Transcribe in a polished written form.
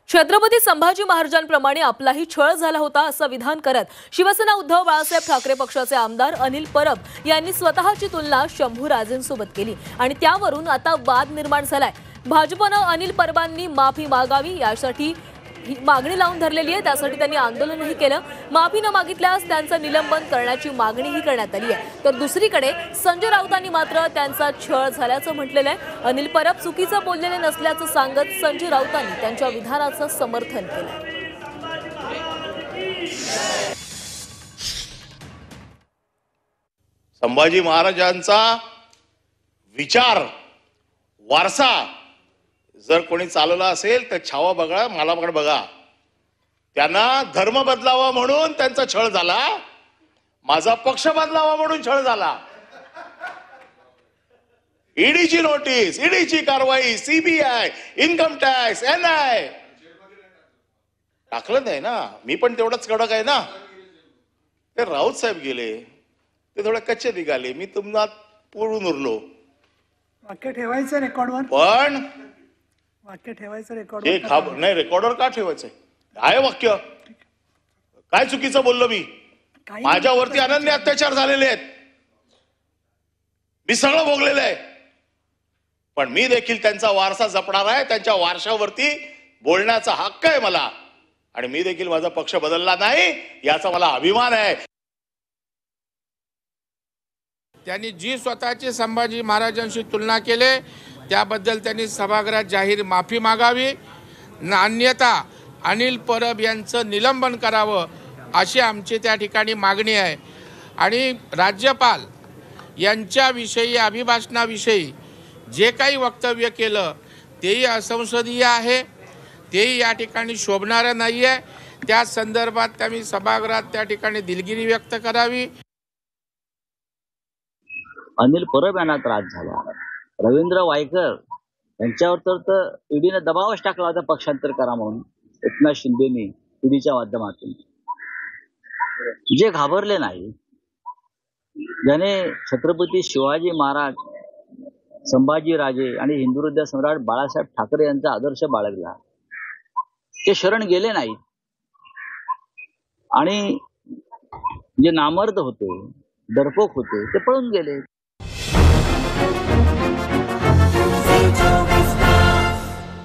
छत्रपती संभाजी महाराजांप्रमाणे आपलाही छळ झाला होता असं विधान करत शिवसेना उद्धव बाळासाहेब ठाकरे पक्षाचे आमदार अनिल परब यांनी स्वतःची तुलना शंभूराजेंसोबत केली आणि त्यावरून आता वाद निर्माण झालाय। भाजपनं अनिल परबांनी माफी मागावी यासाठी मागणी लावून धरलेली आहे। त्यासाठी त्यांनी आंदोलनही केलं। माफी न मागितल्यास त्यांचं निलंबन करण्याची मागणीही करण्यात आली आहे। तर दुसरीकडे संजय राऊतांनी मात्र त्यांचा छळ झाल्याचं म्हटलेलं आहे। अनिल परब चुकीचं बोललेले नसल्याचं सांगत संजय राऊतांनी त्यांच्या विधानाचं समर्थन केलं। संभाजी महाराजांचा विचार वारसा जर कोणी चालवला असेल तर छावा बघा, मला पण बघा। त्यांना धर्म बदलावा म्हणून त्यांचा छळ झाला, माझा पक्ष बदलावा म्हणून छळ झाला। ईडीची नोटीस, ईडीची कारवाई, सीबीआय, इन्कम टॅक्स, एनआय टाकलं नाही ना। मी पण तेवढंच कडक आहे ना। ते राऊत साहेब गेले, ते थोडे कच्चे निघाले, मी तुम्हाला पुरून उरलो। वाक्य ठेवायचं रेकॉर्डवर, पण वाक्य ठेवायचं हे रेकॉर्डवर नाही, रेकॉर्डवर का ठेवायचंय? आहे वाक्य, काय चुकीचं बोललो मी? माझ्यावरती अनन्य अत्याचार झालेले आहेत, मी सगळं भोगलेलं आहे, पण मी देखील त्यांचा वारसा जपणार आहे। त्यांच्या वारशावरती बोलण्याचा हक्क आहे मला, आणि मी देखील माझा पक्ष बदलला नाही याचा मला अभिमान आहे। त्यांनी जी स्वतःची संभाजी महाराजांशी तुलना केली त्याबद्दल त्यांनी सभागृहात जाहीर माफी मागावी, अन्यथा अनिल परब यांचं निलंबन करावं अशी आमची त्या ठिकाणी मागणी आहे। आणि राज्यपाल यांच्याविषयी, अभिभाषणाविषयी जे काही वक्तव्य केलं तेही असंसदीय आहे, तेही या ठिकाणी शोभणारं नाही आहे। त्या संदर्भात त्यांनी सभागृहात त्या ठिकाणी दिलगिरी व्यक्त करावी। अनिल परब यांना त्रास झाला, रवींद्र वायकर यांच्यावर तर ईडीने दबावच टाकला होता पक्षांतर करा म्हणून, एकनाथ शिंदेने ईडीच्या माध्यमातून। जे घाबरले नाही, ज्याने छत्रपती शिवाजी महाराज, संभाजी राजे आणि हिंदुहृदय सम्राट बाळासाहेब ठाकरे यांचा आदर्श बाळगला, ते शरण गेले नाहीत। आणि जे नामर्द होते, डरपोक होते, ते पळून गेले।